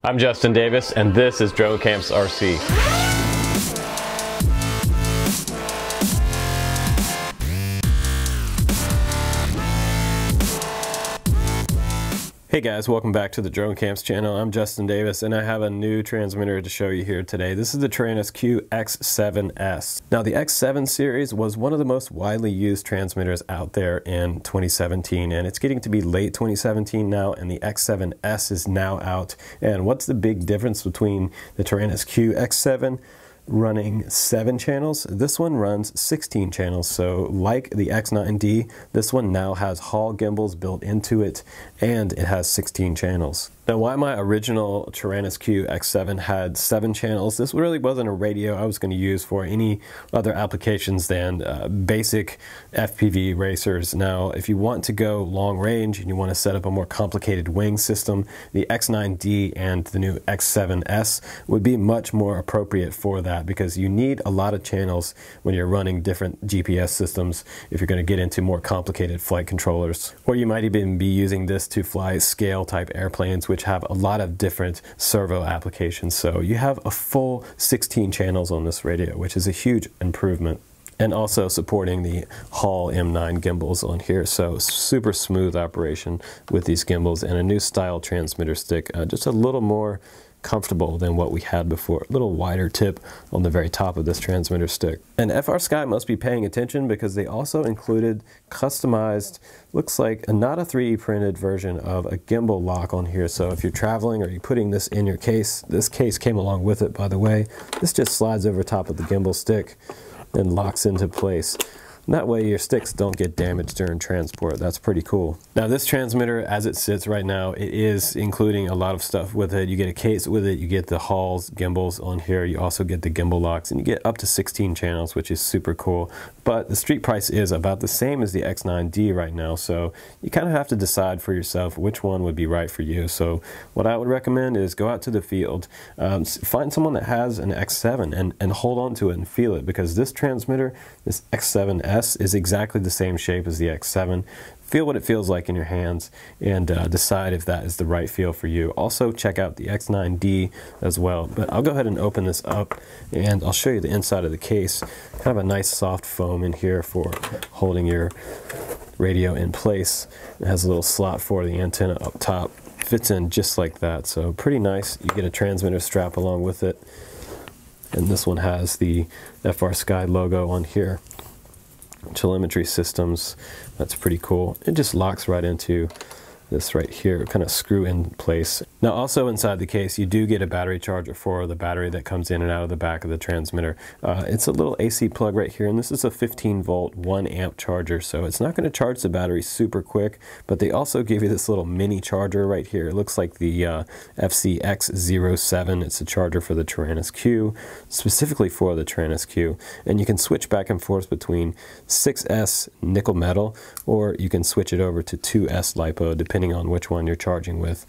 I'm Justin Davis, and this is Drone Camps RC. Hey guys, welcome back to the Drone Camps channel. I'm Justin Davis, and I have a new transmitter to show you here today. This is the Taranis Q X7S. Now, the X7 series was one of the most widely used transmitters out there in 2017, and it's getting to be late 2017 now, and the X7S is now out. And what's the big difference between the Taranis Q X7 running 7 channels? This one runs 16 channels. So like the X9D, this one now has Hall gimbals built into it, and it has 16 channels. Now, why my original Taranis Q X7 had 7 channels, this really wasn't a radio I was going to use for any other applications than basic FPV racers. Now, if you want to go long range and you want to set up a more complicated wing system, the X9D and the new X7S would be much more appropriate for that, because you need a lot of channels when you're running different GPS systems if you're going to get into more complicated flight controllers. Or you might even be using this to fly scale type airplanes, which have a lot of different servo applications. So you have a full 16 channels on this radio, which is a huge improvement. And also supporting the Hall M9 gimbals on here. So super smooth operation with these gimbals, and a new style transmitter stick, just a little more comfortable than what we had before. A little wider tip on the very top of this transmitter stick. And FrSky must be paying attention, because they also included customized, looks like not a 3D printed version of a gimbal lock on here. So if you're traveling or you're putting this in your case, this case came along with it, by the way. This just slides over top of the gimbal stick and locks into place. That way your sticks don't get damaged during transport. That's pretty cool. Now, this transmitter, as it sits right now, it is including a lot of stuff with it. You get a case with it, you get the Hall's gimbals on here, you also get the gimbal locks, and you get up to 16 channels, which is super cool. But the street price is about the same as the X9D right now, so you kind of have to decide for yourself which one would be right for you. So what I would recommend is go out to the field, find someone that has an X7 and hold on to it and feel it, because this transmitter, this X7S, is exactly the same shape as the X7. Feel what it feels like in your hands, and decide if that is the right feel for you. Also check out the X9D as well. But I'll go ahead and open this up, and I'll show you the inside of the case. Kind of a nice soft foam in here for holding your radio in place. It has a little slot for the antenna up top. Fits in just like that, so pretty nice. You get a transmitter strap along with it, and this one has the FrSky logo on here. Telemetry systems, that's pretty cool. It just locks right into this right here, kind of screw in place. Now, also inside the case, you do get a battery charger for the battery that comes in and out of the back of the transmitter. It's a little AC plug right here, and this is a 15-volt 1-amp charger, so it's not going to charge the battery super quick, but they also give you this little mini charger right here. It looks like the FCX07. It's a charger for the Taranis Q, specifically for the Taranis Q, and you can switch back and forth between 6S nickel metal, or you can switch it over to 2S LiPo, depending on which one you're charging with.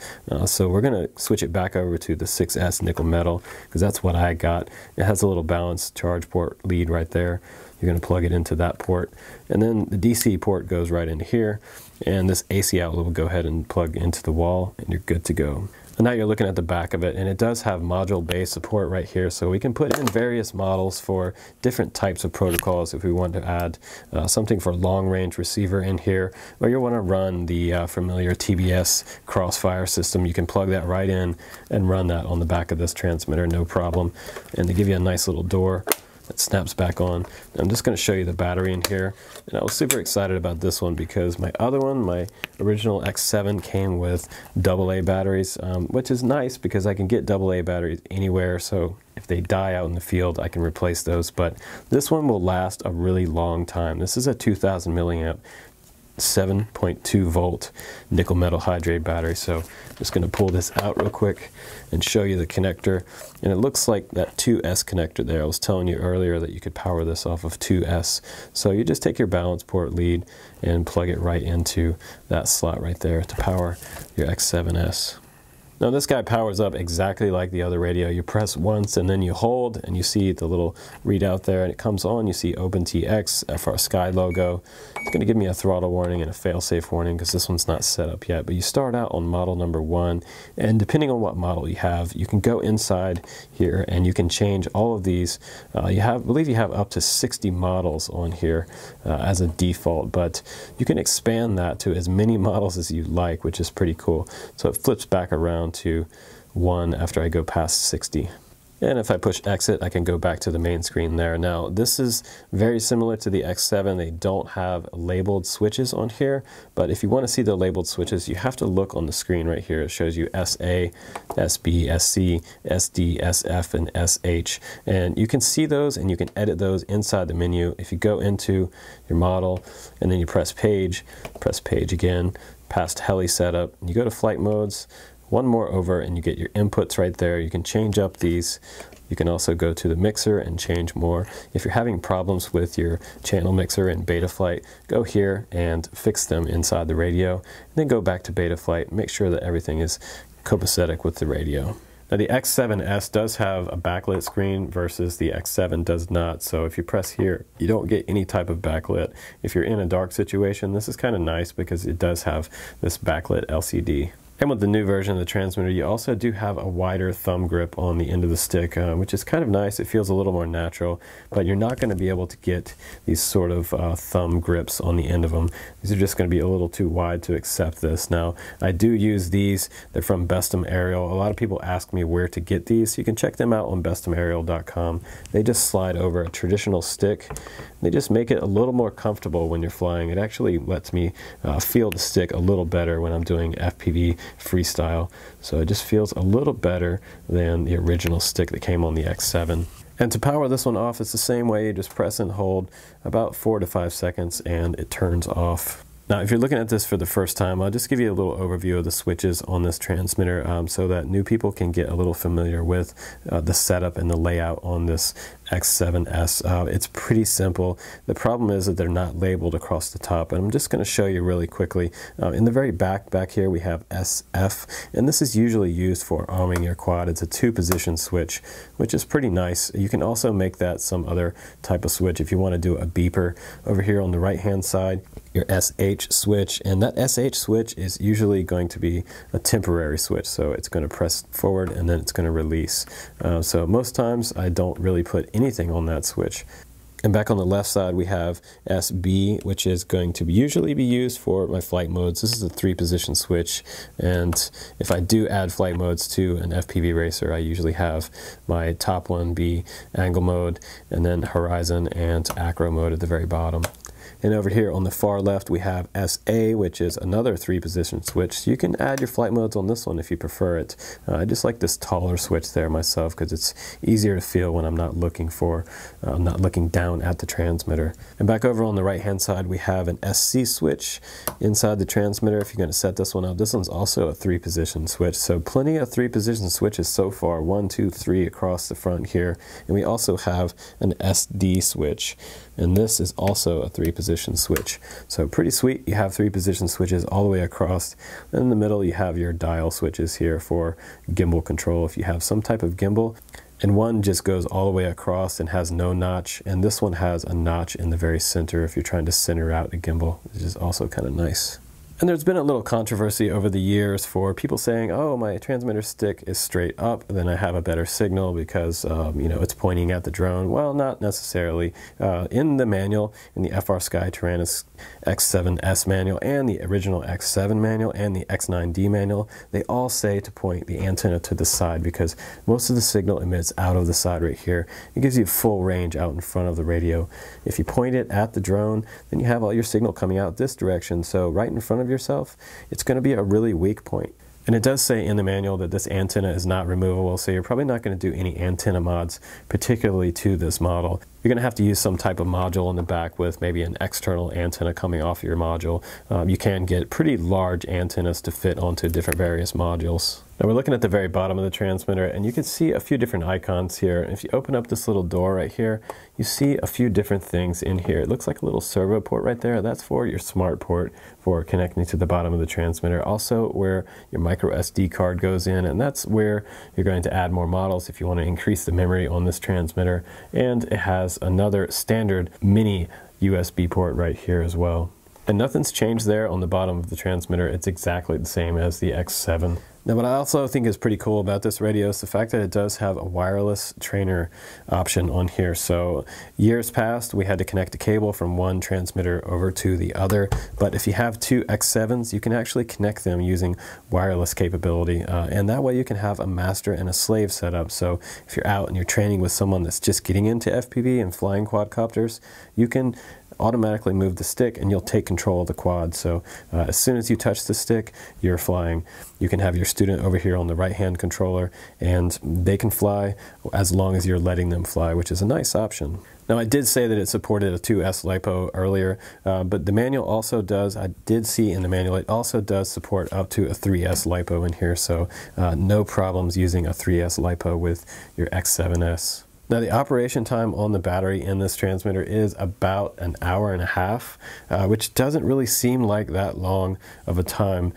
So we're going to switch it back over to the 6S nickel metal, because that's what I got. It has a little balanced charge port lead right there. You're going to plug it into that port, and then the DC port goes right into here, and this AC outlet will go ahead and plug into the wall, and you're good to go. And now you're looking at the back of it, and it does have module based support right here, so we can put in various models for different types of protocols if we want to add something for long range receiver in here, or you want to run the familiar TBS crossfire system. You can plug that right in and run that on the back of this transmitter, no problem. And they give you a nice little door that snaps back on. I'm just going to show you the battery in here, and I was super excited about this one because my other one, my original X7, came with AA batteries, which is nice because I can get AA batteries anywhere, so if they die out in the field I can replace those. But this one will last a really long time. This is a 2000 milliamp 7.2 volt nickel metal hydrate battery. So I'm just going to pull this out real quick and show you the connector, and it looks like that 2S connector there. I was telling you earlier that you could power this off of 2S. So you just take your balance port lead and plug it right into that slot right there to power your X7S. Now this guy powers up exactly like the other radio. You press once and then you hold and you see the little readout there and it comes on. You see OpenTX, FrSky logo. It's going to give me a throttle warning and a fail-safe warning because this one's not set up yet. But you start out on model number 1, and depending on what model you have, you can go inside here and you can change all of these. I believe you have up to 60 models on here as a default, but you can expand that to as many models as you like, which is pretty cool. So it flips back around to 1 after I go past 60. And if I push exit, I can go back to the main screen there. Now, this is very similar to the X7. They don't have labeled switches on here, but if you want to see the labeled switches, you have to look on the screen right here. It shows you SA, SB, SC, SD, SF, and SH. And you can see those and you can edit those inside the menu. If you go into your model and then you press page again, past heli setup, and you go to flight modes, one more over and you get your inputs right there. You can change up these. You can also go to the mixer and change more. If you're having problems with your channel mixer in Betaflight, go here and fix them inside the radio, and then go back to Betaflight. Make sure that everything is copacetic with the radio. Now the X7S does have a backlit screen versus the X7 does not, so if you press here, you don't get any type of backlit. If you're in a dark situation, this is kind of nice because it does have this backlit LCD. And with the new version of the transmitter, you also do have a wider thumb grip on the end of the stick, which is kind of nice. It feels a little more natural, but you're not going to be able to get these sort of thumb grips on the end of them. These are just going to be a little too wide to accept this. Now, I do use these. They're from Bestem Aerial. A lot of people ask me where to get these. You can check them out on bestemaerial.com. They just slide over a traditional stick. They just make it a little more comfortable when you're flying. It actually lets me feel the stick a little better when I'm doing FPV freestyle, so it just feels a little better than the original stick that came on the X7. And to power this one off, it's the same way. You just press and hold about 4 to 5 seconds and it turns off. Now, if you're looking at this for the first time, I'll just give you a little overview of the switches on this transmitter so that new people can get a little familiar with the setup and the layout on this X7S. It's pretty simple. The problem is that they're not labeled across the top, and I'm just going to show you really quickly. In the very back here, we have SF, and this is usually used for arming your quad. It's a 2-position switch, which is pretty nice. You can also make that some other type of switch if you want to do a beeper. Over here on the right-hand side, your SH switch, and that SH switch is usually going to be a temporary switch, so it's going to press forward and then it's going to release. So most times I don't really put anything on that switch. And back on the left side we have SB, which is going to usually be used for my flight modes. This is a 3-position switch, and if I do add flight modes to an FPV racer, I usually have my top one be angle mode, and then horizon and acro mode at the very bottom. And over here on the far left we have SA, which is another 3-position switch. So you can add your flight modes on this one if you prefer it. I just like this taller switch there myself because it's easier to feel when I'm not looking down at the transmitter. And back over on the right hand side we have an SC switch inside the transmitter. If you're going to set this one up, this one's also a 3-position switch. So plenty of 3-position switches so far, 1, 2, 3 across the front here. And we also have an SD switch, and this is also a 3-position switch. So pretty sweet. You have 3-position switches all the way across. And in the middle you have your dial switches here for gimbal control if you have some type of gimbal. And one just goes all the way across and has no notch, and this one has a notch in the very center if you're trying to center out a gimbal, which is also kind of nice. And there's been a little controversy over the years for people saying, oh, my transmitter stick is straight up, then I have a better signal because, you know, it's pointing at the drone. Well, not necessarily. In the manual, in the FrSky Taranis X7S manual and the original X7 manual and the X9D manual, they all say to point the antenna to the side because most of the signal emits out of the side right here. It gives you full range out in front of the radio. If you point it at the drone, then you have all your signal coming out this direction. So right in front of yourself, it's going to be a really weak point. And it does say in the manual that this antenna is not removable, so you're probably not going to do any antenna mods particularly to this model. you're going to have to use some type of module in the back with maybe an external antenna coming off your module. You can get pretty large antennas to fit onto different various modules. Now we're looking at the very bottom of the transmitter, and you can see a few different icons here. If you open up this little door right here, you see a few different things in here. It looks like a little servo port right there. That's for your smart port for connecting to the bottom of the transmitter. Also where your micro SD card goes in, and that's where you're going to add more models if you want to increase the memory on this transmitter. And it has another standard mini USB port right here as well. And nothing's changed there on the bottom of the transmitter. It's exactly the same as the X7. Now what I also think is pretty cool about this radio is the fact that it does have a wireless trainer option on here. So years past we had to connect a cable from one transmitter over to the other, but if you have two X7s you can actually connect them using wireless capability, and that way you can have a master and a slave setup. So if you're out and you're training with someone that's just getting into FPV and flying quadcopters, you can automatically move the stick and you'll take control of the quad. So as soon as you touch the stick, you're flying. You can have your student over here on the right hand controller and they can fly as long as you're letting them fly, which is a nice option. Now I did say that it supported a 2S LiPo earlier, but the manual also does, I did see in the manual, it also does support up to a 3S LiPo in here, so no problems using a 3S LiPo with your X7S. Now the operation time on the battery in this transmitter is about an hour and a half, which doesn't really seem like that long of a time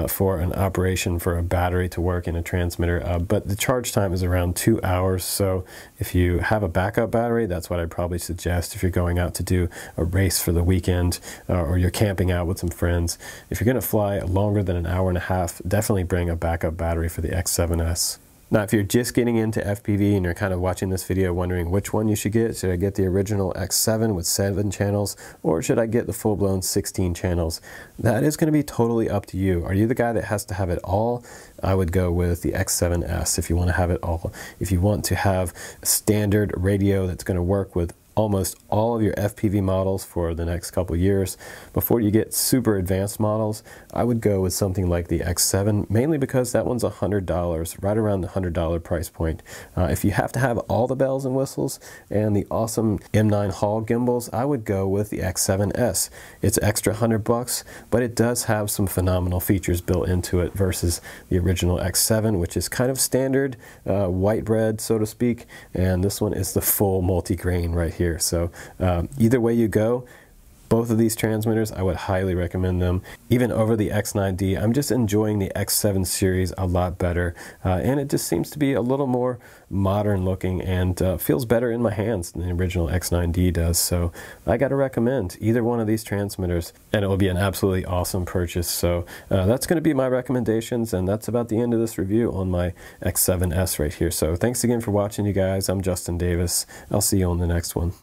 for an operation for a battery to work in a transmitter, but the charge time is around 2 hours. So if you have a backup battery, that's what I'd probably suggest if you're going out to do a race for the weekend, or you're camping out with some friends. If you're going to fly longer than an hour and a half, definitely bring a backup battery for the X7S. Now, if you're just getting into FPV and you're kind of watching this video wondering which one you should I get the original X7 with 7 channels, or should I get the full-blown 16 channels? That is going to be totally up to you. Are you the guy that has to have it all? I would go with the X7S if you want to have it all. If you want to have a standard radio that's going to work with almost all of your FPV models for the next couple years, before you get super advanced models, I would go with something like the X7, mainly because that one's $100, right around the $100 price point. If you have to have all the bells and whistles and the awesome M9 Hall Gimbals, I would go with the X7S. It's extra $100, but it does have some phenomenal features built into it versus the original X7, which is kind of standard white bread, so to speak, and this one is the full multi-grain right here. So either way you go, both of these transmitters, I would highly recommend them. Even over the X9D, I'm just enjoying the X7 series a lot better. And it just seems to be a little more modern looking and feels better in my hands than the original X9D does. So I gotta recommend either one of these transmitters, and it will be an absolutely awesome purchase. So that's gonna be my recommendations, and that's about the end of this review on my X7S right here. So thanks again for watching, you guys. I'm Justin Davis. I'll see you on the next one.